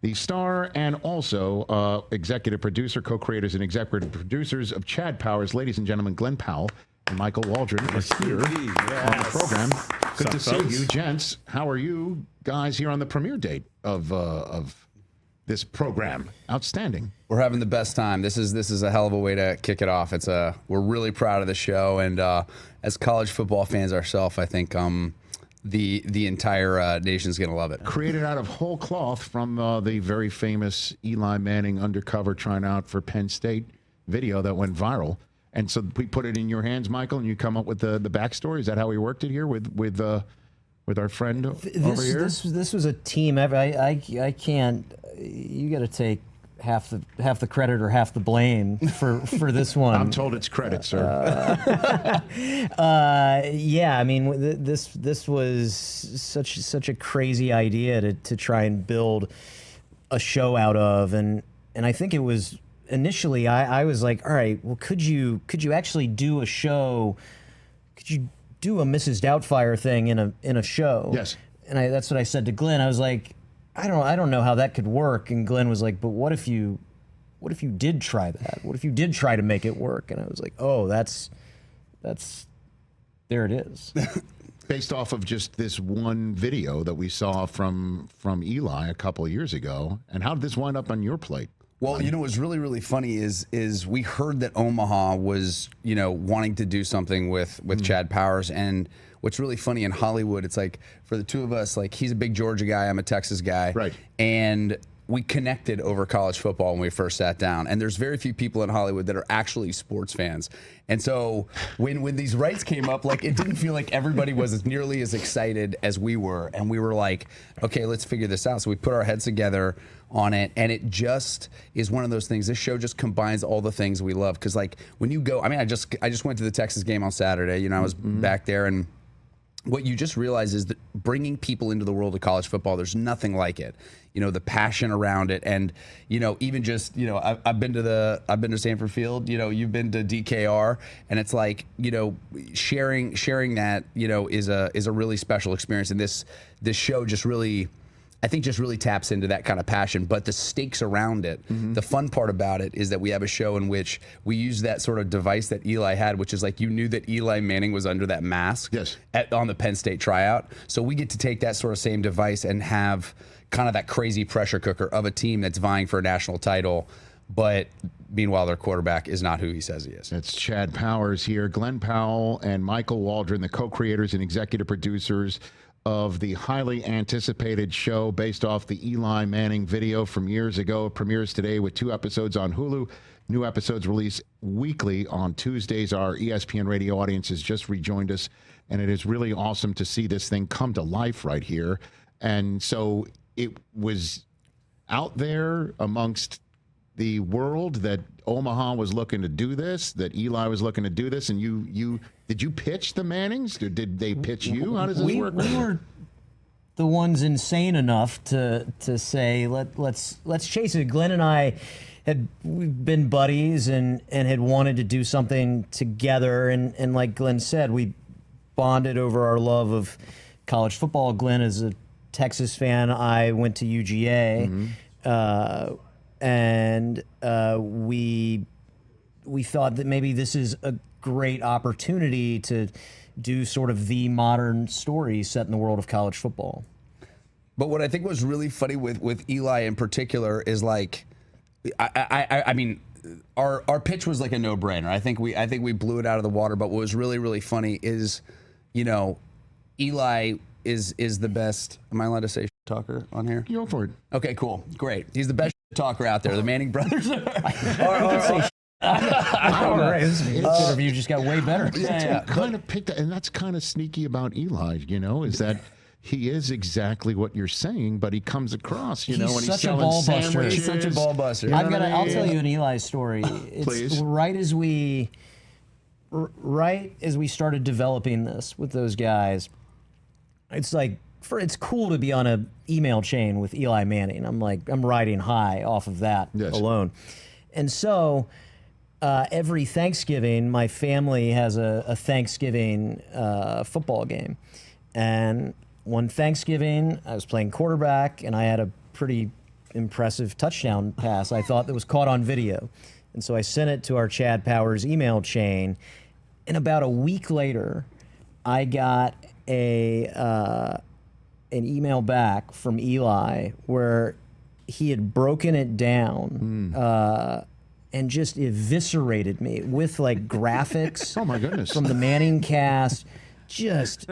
the star and also executive producer, co-creators, and executive producers of Chad Powers. Ladies and gentlemen, Glen Powell and Michael Waldron are here on the program. Good to see you, gents. How are you guys here on the premiere date of this program? Outstanding. We're having the best time. This is a hell of a way to kick it off. We're really proud of the show, and as college football fans ourselves, I think the entire nation's gonna love it. Created out of whole cloth from the very famous Eli Manning undercover trying out for Penn State video that went viral. And so we put it in your hands, Michael, and you come up with the backstory. Is that how we worked it here with our friend over here? This was a team effort. I can't. You got to take half the credit or half the blame for this one. I'm told it's credit, sir. Yeah, I mean, this was such a crazy idea to try and build a show out of, and I think it was. Initially, I was like, all right, well, could you actually do a show? Could you do a Mrs. Doubtfire thing in a show? Yes. And that's what I said to Glenn. I was like, I don't know how that could work. And Glenn was like, but what if you did try that? What if you did try to make it work? And I was like, oh, that's there it is. Based off of just this one video that we saw from Eli a couple of years ago. And how did this wind up on your plate? Well, you know what's really, really funny is we heard that Omaha was, wanting to do something with Chad Powers. And what's really funny in Hollywood, it's like for the two of us, like he's a big Georgia guy, I'm a Texas guy. Right. And we connected over college football when we first sat down. And there's very few people in Hollywood that are actually sports fans. And so when these rights came up, like it didn't feel like everybody was as nearly as excited as we were. And we were like, okay, let's figure this out. So we put our heads together on it, and it just is one of those things. This show just combines all the things we love. Because like when you go, I mean, I just went to the Texas game on Saturday. I was back there, and what you just realize is that bringing people into the world of college football, there's nothing like it. The passion around it, and even just I've been to Sanford Field. You've been to DKR, and it's like sharing that is a really special experience. And this show just really, I think, just really taps into that kind of passion. But the stakes around it, the fun part about it is that we have a show in which we use that sort of device that Eli had, which is like you knew that Eli Manning was under that mask on the Penn State tryout. So we get to take that sort of same device and have kind of that crazy pressure cooker of a team that's vying for a national title. But meanwhile, their quarterback is not who he says he is. It's Chad Powers here. Glen Powell and Michael Waldron, the co-creators and executive producers of the highly anticipated show based off the Eli Manning video from years ago. It premieres today with 2 episodes on Hulu. New episodes released weekly on Tuesdays. Our ESPN Radio audience has just rejoined us, and it is really awesome to see this thing come to life right here. And so it was out there amongst the world that Omaha was looking to do this, that Eli was looking to do this, and did you pitch the Mannings? Or did they pitch you? How does this work? We were the ones insane enough to say let's chase it. Glenn and I we've been buddies and had wanted to do something together, and like Glenn said, we bonded over our love of college football. Glenn is a Texas fan. I went to UGA. And we thought that maybe this is a great opportunity to do sort of the modern story set in the world of college football. But what I think was really funny with Eli in particular is like, I mean, our pitch was like a no-brainer. I think we blew it out of the water. But what was really, really funny is, Eli is the best. Am I allowed to say talker on here? Go for it. Okay, cool, great. He's the best talker out there. The Manning brothers are. This interview just got way better. Kind of picked, and that's kind of sneaky about Eli. Is that he is exactly what you're saying, but he comes across, when he's such selling a ball buster. sandwiches. He's such a ball buster. I'll tell you an Eli story. Please. Right as we started developing this with those guys, it's like, it's cool to be on an email chain with Eli Manning. I'm riding high off of that alone. And so every Thanksgiving, my family has a Thanksgiving football game. And one Thanksgiving, I was playing quarterback, and I had a pretty impressive touchdown pass I thought that was caught on video. And so I sent it to our Chad Powers email chain. And about a week later, I got an email back from Eli where he had broken it down and just eviscerated me with like graphics. Oh my goodness! From the Manning cast, just,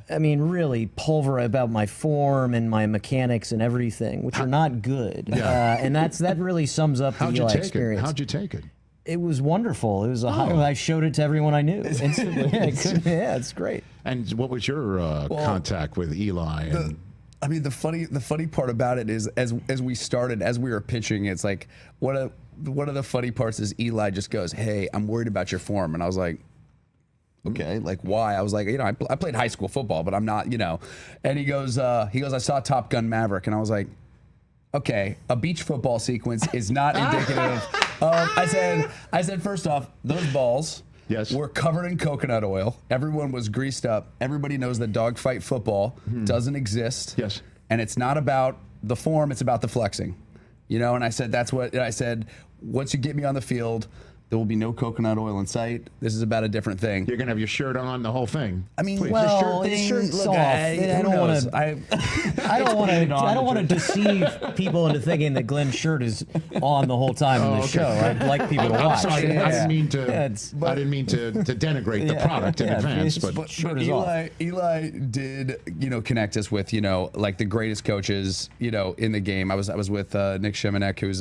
I mean, really pulver about my form and my mechanics and everything, which are not good. Yeah. And that really sums up the Eli experience. How'd you take it? It was wonderful. It was I showed it to everyone I knew instantly. Yeah, it's great. And what was your contact with Eli? I mean, the funny part about it is as we started, as we were pitching, it's like one of the funny parts is Eli just goes, "Hey, I'm worried about your form," and I was like, "Okay, like why?" I was like, I played high school football, but I'm not, And he goes, I saw Top Gun Maverick, and I was like, okay, a beach football sequence is not indicative. I said, first off, those balls were covered in coconut oil. Everyone was greased up. Everybody knows that dogfight football doesn't exist. Yes. And it's not about the form, it's about the flexing. And I said, once you get me on the field, there will be no coconut oil in sight. This is about a different thing. You're gonna have your shirt on, the whole thing. I mean, please. Well, the shirt's off. I don't want to deceive people into thinking that Glenn's shirt is on the whole time in the show. I'd like people to watch. I'm sorry, I didn't mean to denigrate the product in advance, but shirt is off. Eli did, connect us with, like the greatest coaches, in the game. I was with Nick Shimanek, who's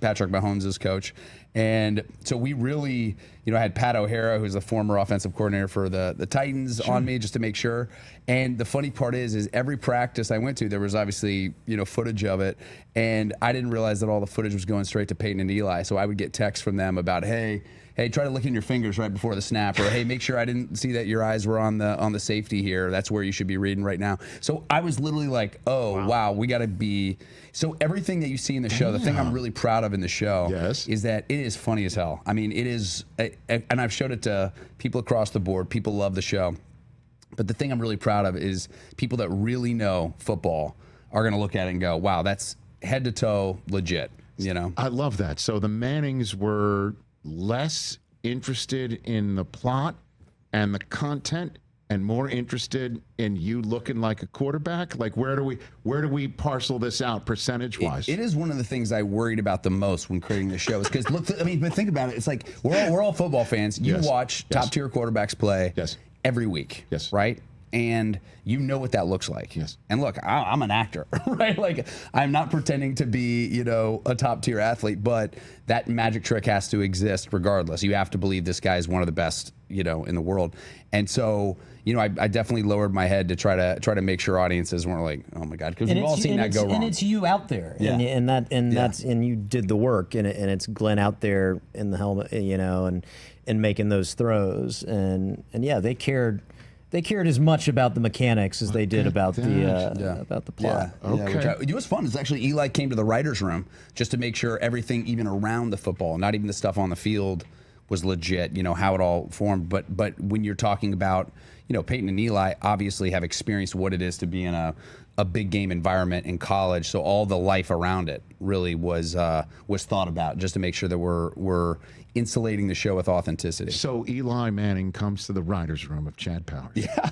Patrick Mahomes' coach. And so we really, had Pat O'Hara, who's the former offensive coordinator for the Titans, on me just to make sure. And the funny part is every practice I went to, there was obviously, footage of it. And I didn't realize that all the footage was going straight to Peyton and Eli. So I would get texts from them about, hey, try to lick in your fingers right before the snap, or hey, make sure I didn't see that your eyes were on the safety here. That's where you should be reading right now. So I was literally like, oh, wow, we got to be. So everything that you see in the show, the thing I'm really proud of in the show is that it is funny as hell. I mean, it is, and I've showed it to people across the board. People love the show. But the thing I'm really proud of is people that really know football are going to look at it and go, wow, that's head to toe legit, I love that. So the Mannings were less interested in the plot and the content and more interested in you looking like a quarterback? Like, where do we parcel this out percentage wise? It is one of the things I worried about the most when creating the show. Because look, but think about it. It's like we're all football fans. You watch top tier quarterbacks play every week, right? And you know what that looks like. Yes. And look, I'm an actor, right? Like, I'm not pretending to be, a top tier athlete, but that magic trick has to exist regardless. You have to believe this guy is one of the best, in the world. And so, I definitely lowered my head to try to make sure audiences weren't like, oh my God, because we've all seen that go wrong. And it's you out there, and you did the work, and it's Glenn out there in the helmet, and making those throws, and they cared. They cared as much about the mechanics as they did about the plot. Yeah. Okay. It was fun. It's actually Eli came to the writers' room just to make sure everything, even around the football, not even the stuff on the field, was legit. How it all formed. But when you're talking about, Peyton and Eli obviously have experienced what it is to be in a big game environment in college. So all the life around it really was thought about just to make sure that we're insulating the show with authenticity. So Eli Manning comes to the writers' room of Chad Powers. Yeah.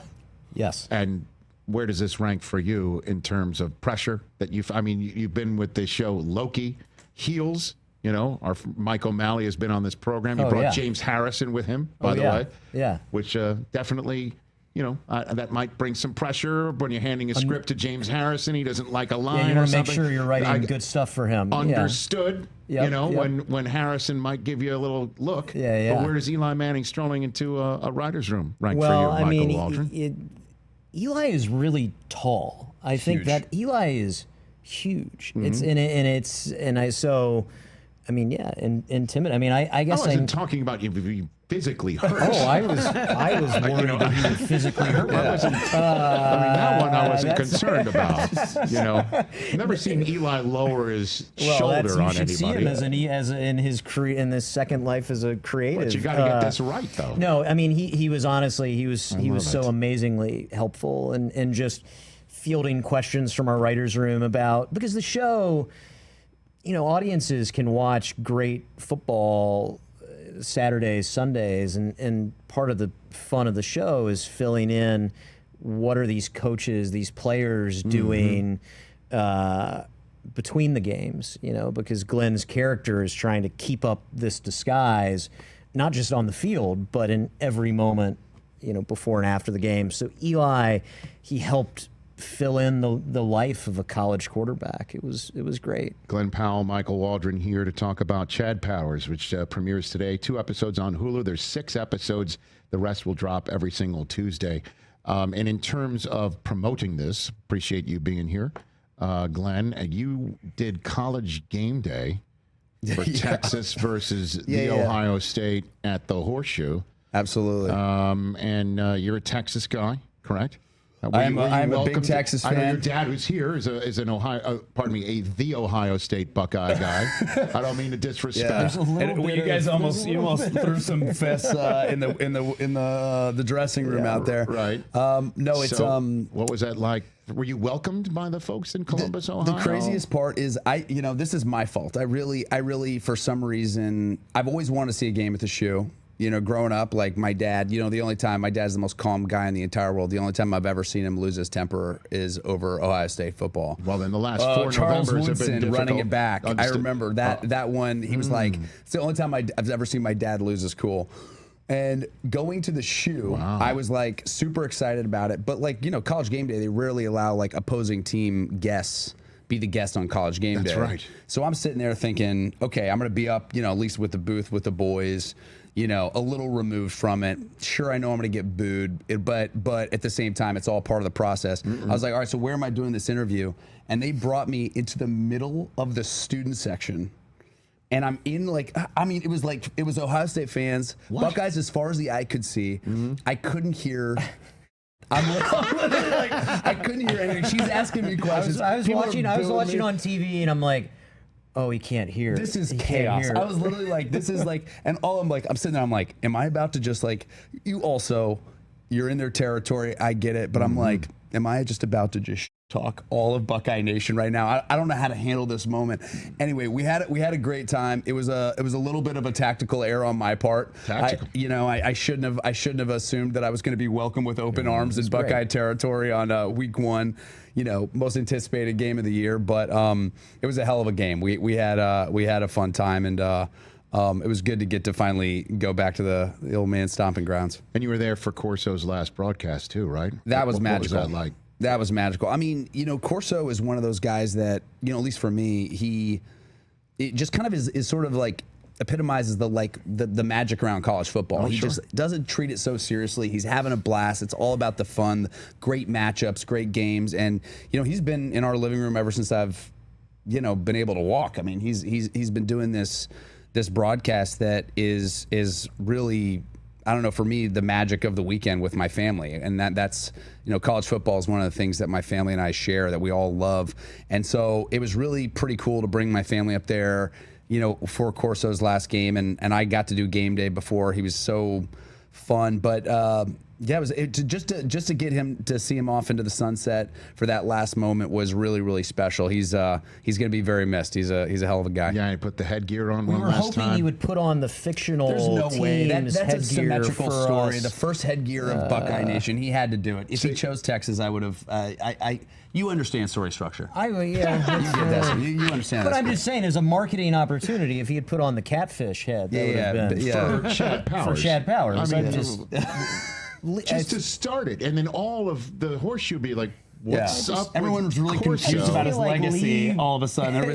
Yes. And where does this rank for you in terms of pressure that you've been with the show Loki, Heels, our Mike O'Malley has been on this program. He brought James Harrison with him, by the way. Yeah. Which definitely, that might bring some pressure when you're handing a script to James Harrison. He doesn't like a line you or want to something. make sure you're writing good stuff for him. Understood. When Harrison might give you a little look. But where does Eli Manning strolling into a writer's room rank for you, Michael Waldron? Eli is really tall. I think that Eli is huge. Intimate. I mean, I guess I wasn't talking about you being physically hurt. Oh, I was worried that he would physically hurt. That one I wasn't concerned about. Never seen Eli lower his shoulder on anybody. You should see him in this second life as a creative. But you got to get this right, though. No, I mean he was honestly he was so amazingly helpful and just fielding questions from our writers' room about, because the show, audiences can watch great football Saturdays, Sundays, and part of the fun of the show is filling in what are these coaches, these players doing between the games, because Glen's character is trying to keep up this disguise, not just on the field, but in every moment, before and after the game. So Eli, he helped fill in the life of a college quarterback. It was great. Glen Powell, Michael Waldron here to talk about Chad Powers, which premieres today. 2 episodes on Hulu. There's 6 episodes. The rest will drop every single Tuesday. And in terms of promoting this, appreciate you being here, Glenn. You did College Game Day for Texas versus Ohio State at the Horseshoe. Absolutely. And you're a Texas guy, correct? I'm a big Texas fan. I know your dad, who's here, is the Ohio State Buckeye guy. I don't mean to disrespect. You guys almost threw some fists in the dressing room out there. Right. No, it's what was that like? Were you welcomed by the folks in Columbus, Ohio? The craziest part is this is my fault. I really, for some reason, I've always wanted to see a game at the Shoe. Growing up, like my dad, the only time my dad's the most calm guy in the entire world. The only time I've ever seen him lose his temper is over Ohio State football. Well, then the last 4 Charles Novembers have been Woodson difficult. running it back. I remember that one. He was like, it's the only time I've ever seen my dad lose his cool. And going to the Shoe, I was like super excited about it. But College Game Day, they rarely allow like opposing team guests be the guest on College Game Day. That's right. So I'm sitting there thinking, okay, I'm going to be up, at least with the booth with the boys. A little removed from it. Sure, I know I'm going to get booed, but at the same time, it's all part of the process. I was like, all right, so where am I doing this interview? And they brought me into the middle of the student section. And I'm in it was Ohio State fans, Buckeyes as far as the eye could see. I couldn't hear. I couldn't hear anything. She's asking me questions. I was watching on TV, and I'm like, oh, he can't hear. This is chaos. I was literally like, this is like, and all I'm sitting there, I'm like, am I about to just like, you're in their territory, I get it, but I'm like, am I just about to just talk all of Buckeye Nation right now? I don't know how to handle this moment. Anyway, we had a great time. It was a little bit of a tactical error on my part. Tactical. I shouldn't have assumed that I was going to be welcome with open arms in Buckeye territory on week 1. Most anticipated game of the year, but it was a hell of a game. We had a fun time, and it was good to get to finally go back to the old man stomping grounds. And you were there for Corso's last broadcast too, right? That was magical. What was that like? That was magical. I mean, Corso is one of those guys that, at least for me, it just kind of is sort of like epitomizes the magic around college football. He just doesn't treat it so seriously. He's having a blast. It's all about the fun, great matchups, great games. And, he's been in our living room ever since I've, been able to walk. I mean, he's been doing this broadcast that is really, I don't know, for me, the magic of the weekend with my family. And that's college football is one of the things that my family and I share, that we all love. And so it was really pretty cool to bring my family up there, for Corso's last game. And I got to do game day before. He was so fun. But it was just to get him to see him off into the sunset for that last moment was really, really special. He's going to be very missed. He's a hell of a guy. Yeah, he put the headgear on we one were last hoping time. he would put on the fictional There's no way. team's That's a symmetrical story. us. The first headgear of Buckeye Nation. He had to do it. If he chose Texas, I would have. You understand story structure. You understand. But I'm just saying, as a marketing opportunity, if he had put on the catfish head, that would have been For Chad Powers. for Chad Powers. I mean, just to start it, and then all of the Horseshoe be like, what's up? Everyone was really Corso? confused about his Like legacy. leave- All of a sudden, what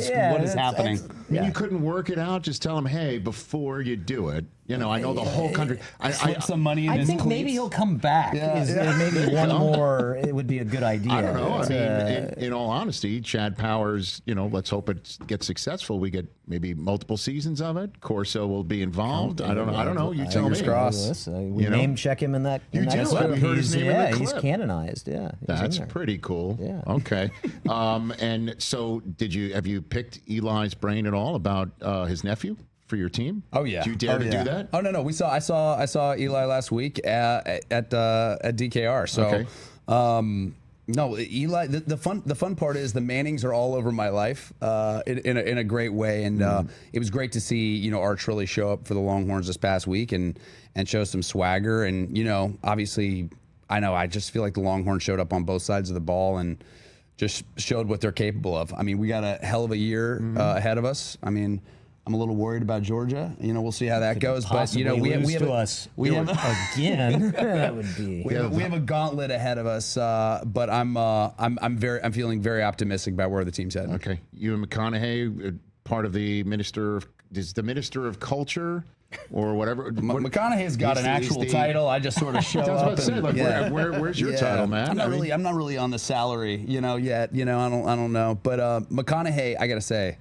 is happening? I mean, you couldn't work it out. Just tell him, hey, before you do it, I know the whole country. Slip some money in I his think maybe cleats. he'll come back. Maybe one more. It would be a good idea. I don't know. I mean, in all honesty, Chad Powers, let's hope it gets successful. We get maybe multiple seasons of it. Corso will be involved. I don't know. You tell me. Fingers crossed. We name check him in that. You do? clip. I heard his name in the he's clip. canonized. Yeah, he's That's in there. pretty cool. Yeah. Okay. And so, have you picked Eli's brain at all about his nephew for your team? Oh yeah. Do you dare to do that? Oh no. I saw Eli last week at DKR. So, Okay. No, Eli. The fun part is the Mannings are all over my life in a great way, and it was great to see Arch really show up for the Longhorns this past week and show some swagger, and obviously I just feel like the Longhorns showed up on both sides of the ball and just showed what they're capable of. I mean, we got a hell of a year ahead of us. I mean, I'm a little worried about Georgia. We'll see how that goes. But we have again. That would be. We have a gauntlet ahead of us. But I'm feeling very optimistic about where the team's heading. Okay, you and McConaughey, part of the Minister of Culture. Or whatever. McConaughey's got an actual title. I just sort of show up. Where's your title, man? I'm not really on the salary, yet. I don't know. But McConaughey, I gotta say,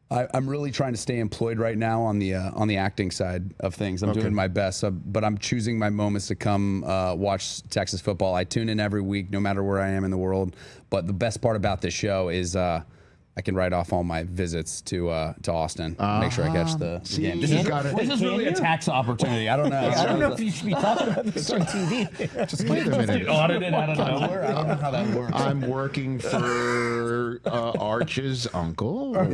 I'm really trying to stay employed right now on the acting side of things. I'm doing my best, but I'm choosing my moments to come watch Texas football. I tune in every week, no matter where I am in the world. But the best part about this show is. I can write off all my visits to Austin. Make sure I catch the game. This is really a tax opportunity. I don't know. I don't know if you should be talking about this on TV. Just wait a minute. Audited out of nowhere. I don't know how that works. I'm working for Arch's uncle, or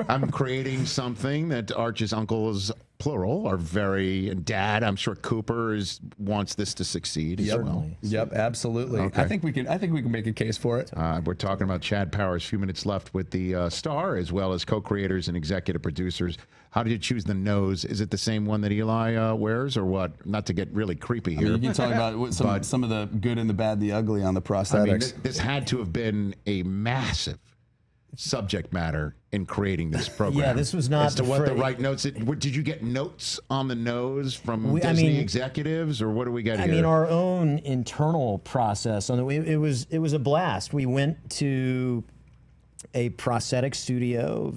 I'm creating something that Arch's uncles, plural, are very, and Dad. I'm sure Cooper wants this to succeed as well. Yep, absolutely. Okay. I think we can make a case for it. We're talking about Chad Powers. A few minutes left with the star, as well as co-creators and executive producers. How did you choose the nose? Is it the same one that Eli wears, or what? Not to get really creepy here. You can talk about some of the good and the bad, the ugly on the prosthetics. This had to have been a massive subject matter in creating this program. Yeah, this was not as to what the right notes. Did you get notes on the nose from Disney executives, or what do we get here? I mean, our own internal process on it was a blast. We went to a prosthetic studio,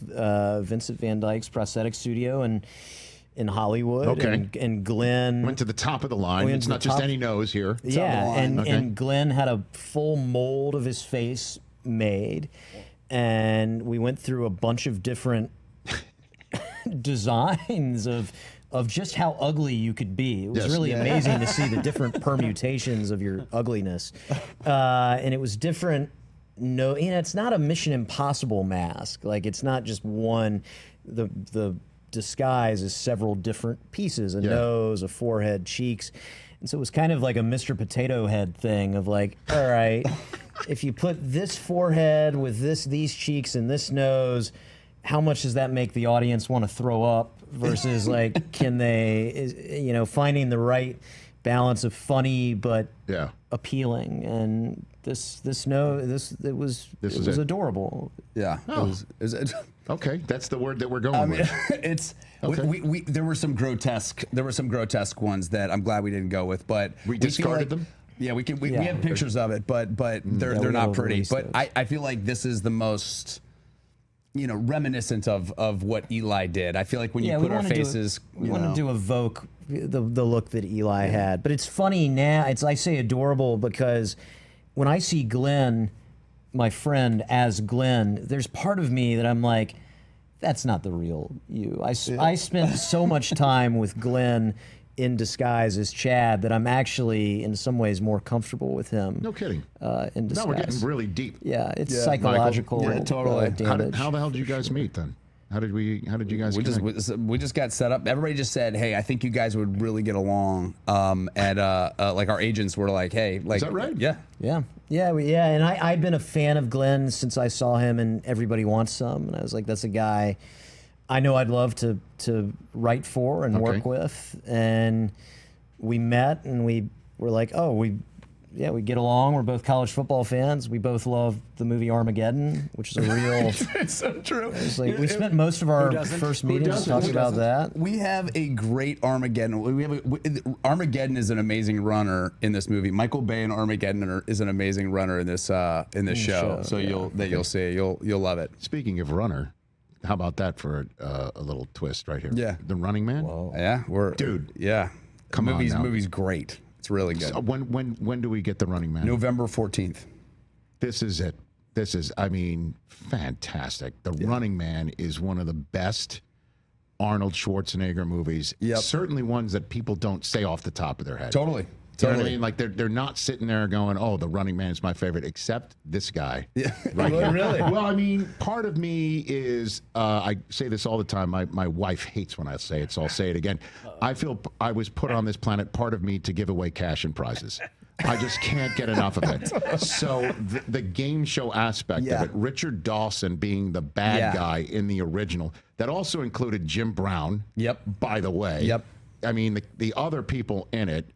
Vincent Van Dyke's prosthetic studio, in Hollywood. Okay. And Glenn went to the top of the line. It's not just any nose here. Yeah, and Glenn had a full mold of his face made. And we went through a bunch of different designs of just how ugly you could be. It was really amazing to see the different permutations of your ugliness. And it was different. No, it's not a Mission Impossible mask. Like, it's not just one. The disguise is several different pieces: a nose, a forehead, cheeks. And so it was kind of like a Mr. Potato Head thing of like, all right, if you put this forehead with these cheeks and this nose, how much does that make the audience want to throw up versus like, can they, finding the right balance of funny but appealing. And this was adorable. Yeah. Oh. It was okay, that's the word that we're going with. It's okay. There were some grotesque ones that I'm glad we didn't go with, but we discarded them. Yeah, we have pictures of it, but they're not pretty. But I feel like this is the most reminiscent of what Eli did. I feel like when you put our faces, we wanted to evoke the look that Eli had. But it's funny now. I say adorable because when I see Glenn, my friend, as Glenn, there's part of me that I'm like, that's not the real you. I spent so much time with Glenn in disguise as Chad that I'm actually in some ways more comfortable with him. No kidding. In disguise. Now we're getting really deep. Yeah, it's psychological. Yeah, totally. Damage. How the hell did you guys meet then? How did you guys we just got set up. Everybody just said, hey, I think you guys would really get along. And like our agents were like, hey, like, is that right? Yeah. And I'd been a fan of Glenn since I saw him in Everybody Wants Some, and I was like, that's a guy I know I'd love to write for and work with. And we met, and we were like, oh, we get along. We're both college football fans. We both love the movie Armageddon, which is a real. It's so true. It's like we spent most of our first meetings talking about that. We have a great Armageddon. Armageddon is an amazing runner in this movie. Michael Bay in Armageddon is an amazing runner in this show. So you'll see. You'll love it. Speaking of runner, how about that for a little twist right here? Yeah, The Running Man. Whoa. Yeah, dude. Yeah, Come on now. The movie's great. It's really good. So when do we get The Running Man? November 14th. This is it. This is, I mean, fantastic. The Running Man is one of the best Arnold Schwarzenegger movies. Yep. Certainly ones that people don't say off the top of their head. Totally. You know what I mean? Like they're not sitting there going, "Oh, the running man is my favorite," except this guy. Yeah. Right Well, now. really? Well, I mean, part of me is I say this all the time. My wife hates when I say it, so I'll say it again. I feel I was put on this planet, part of me, to give away cash and prizes. I just can't get enough of it. So the game show aspect of it, Richard Dawson being the bad guy in the original, that also included Jim Brown. Yep. By the way. Yep. I mean, the other people in it,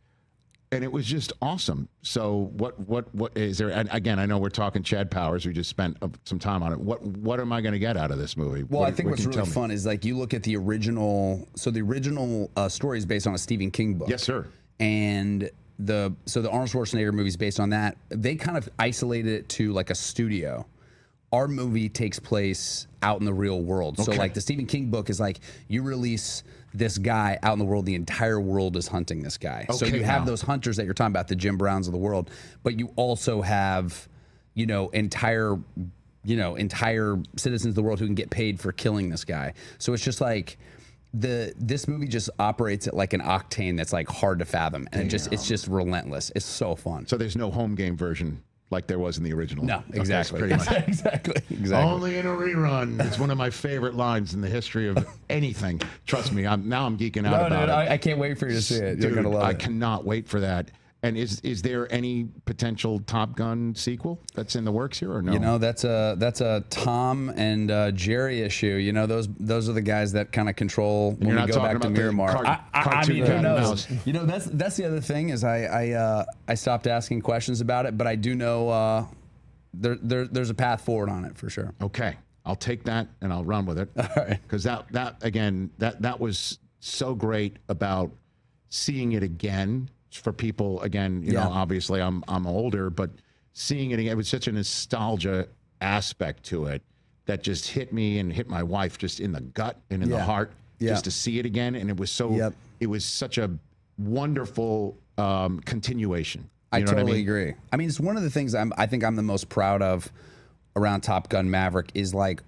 and it was just awesome. So what is there? And again, I know we're talking Chad Powers. We just spent some time on it. What am I going to get out of this movie? Well, I think what's really fun is like you look at the original. So the original story is based on a Stephen King book. Yes, sir. And the Arnold Schwarzenegger movie is based on that. They kind of isolated it to like a studio. Our movie takes place out in the real world. So like the Stephen King book is like you release this guy out in the world, the entire world is hunting this guy. So you have those hunters that you're talking about, the Jim Browns of the world, but you also have, entire citizens of the world who can get paid for killing this guy. So it's just like this movie just operates at like an octane that's like hard to fathom, and it's just relentless. It's so fun. So there's no home game version like there was in the original. No, exactly. Pretty much. exactly. Only in a rerun. It's one of my favorite lines in the history of anything. Trust me, I'm geeking out about it. I can't wait for you to see it. You're gonna love it. I cannot wait for that. And is there any potential Top Gun sequel that's in the works here or no? That's a Tom and Jerry issue. Those are the guys that kind of control when we go back to Miramar. I mean, who knows? That's the other thing is I stopped asking questions about it, but I do know there's a path forward on it for sure. Okay, I'll take that and I'll run with it. All right. Because that was so great about seeing it again. For people, again, obviously I'm older, but seeing it was such a nostalgia aspect to it that just hit me and hit my wife just in the gut and in the heart just to see it again. And it was it was such a wonderful continuation. I totally agree. I mean, it's one of the things I think I'm the most proud of around Top Gun Maverick is like,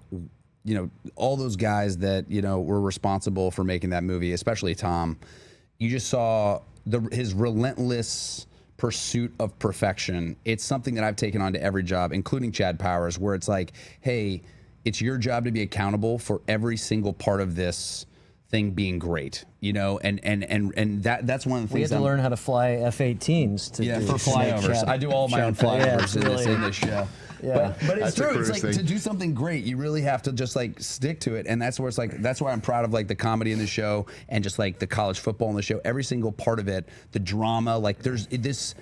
all those guys that, were responsible for making that movie, especially Tom. You just saw his relentless pursuit of perfection. It's something that I've taken on to every job, including Chad Powers, where it's like, hey, it's your job to be accountable for every single part of this thing being great, and that's one of the things we had to learn how to fly F-18s for flyovers. I do all my own flyovers in this show. Yeah. But it's true. It's like to do something great, you really have to just like stick to it. And that's where it's like, that's why I'm proud of like the comedy in the show and just like the college football in the show, every single part of it, the drama, like it just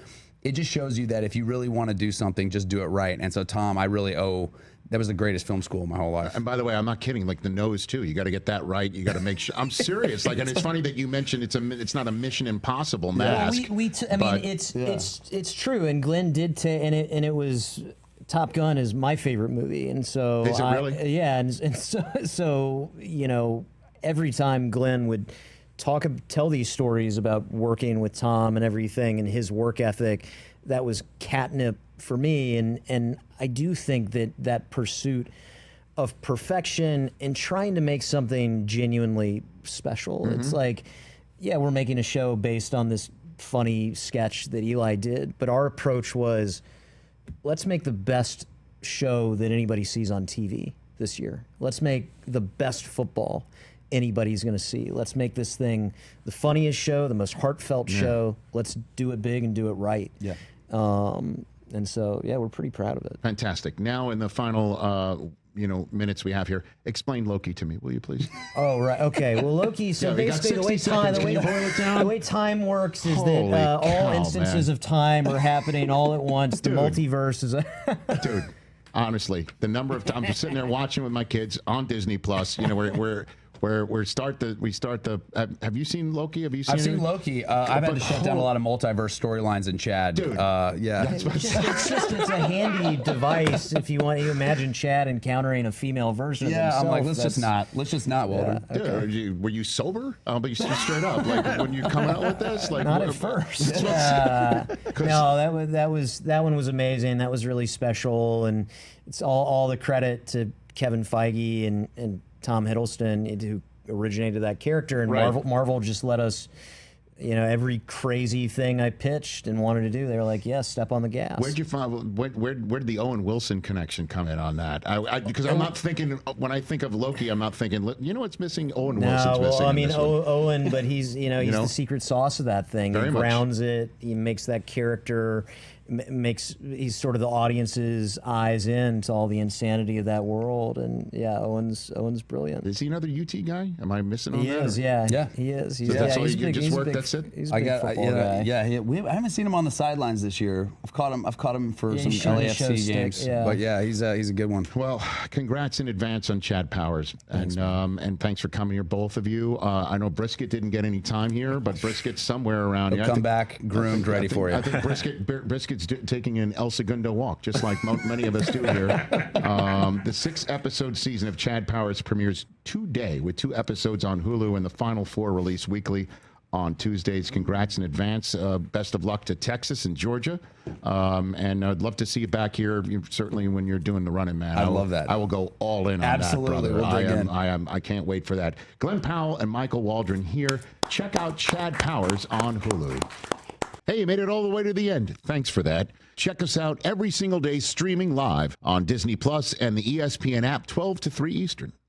shows you that if you really want to do something, just do it right. And so Tom, I really that was the greatest film school of my whole life. And by the way, I'm not kidding. Like the nose too. You got to get that right. You got to make sure. I'm serious. Like, and it's funny that you mentioned it's not a Mission Impossible mask. It's true. And Glenn did and it was. Top Gun is my favorite movie, and so is it really? and so every time Glenn would tell these stories about working with Tom and everything and his work ethic, that was catnip for me, and I do think that pursuit of perfection and trying to make something genuinely special. It's like, we're making a show based on this funny sketch that Eli did, but our approach was, let's make the best show that anybody sees on TV this year. Let's make the best football anybody's going to see. Let's make this thing the funniest show, the most heartfelt show. Let's do it big and do it right. Yeah. And so, we're pretty proud of it. Fantastic. Now, in the final, minutes we have here, explain Loki to me, will you please? Oh, right. Okay. Well, Loki. So basically, the way time works is that all instances of time are happening all at once. The multiverse is. Dude, honestly, the number of times I'm sitting there watching with my kids on Disney Plus. We start the. Have you seen Loki? Have you seen? I've seen Loki. I've had to shut down a lot of multiverse storylines in Chad. Dude, it's a handy device if you want to imagine Chad encountering a female version of himself. I'm like, let's just not, Waldron. Dude, were you sober? But you straight up, like when you come out with this, like not at first. No, that one was amazing. That was really special, and it's all the credit to Kevin Feige and Tom Hiddleston, who originated that character, and Marvel just let us, every crazy thing I pitched and wanted to do, they were like, "Yes, step on the gas." Where'd you find? Where did the Owen Wilson connection come in on that? Because I'm not thinking when I think of Loki, I'm not thinking. What's missing? Owen Wilson's missing. I mean, Owen, but he's he's the secret sauce of that thing. He grounds it. He makes that character. He's sort of the audience's eyes in to all the insanity of that world, and Owen's brilliant. Is he another UT guy? Am I missing on that? He is, yeah, he is. So that's all you just work. That's it. He's a big football guy. Yeah. I haven't seen him on the sidelines this year. I've caught him for some LAFC games. Yeah. But he's a good one. Well, congrats in advance on Chad Powers, and thanks for coming here, both of you. I know Brisket didn't get any time here, but Brisket's somewhere around. He'll come back groomed, ready for you. I think Brisket's taking an El Segundo walk, just like many of us do here. The 6-episode season of Chad Powers premieres today with 2 episodes on Hulu and the final 4 released weekly on Tuesdays. Congrats in advance. Best of luck to Texas and Georgia. And I'd love to see you back here, certainly when you're doing the running, man. I love that. I will go all in on Absolutely. that, brother. We'll I can't wait for that. Glen Powell and Michael Waldron here. Check out Chad Powers on Hulu. Hey, you made it all the way to the end. Thanks for that. Check us out every single day streaming live on Disney Plus and the ESPN app 12 to 3 Eastern.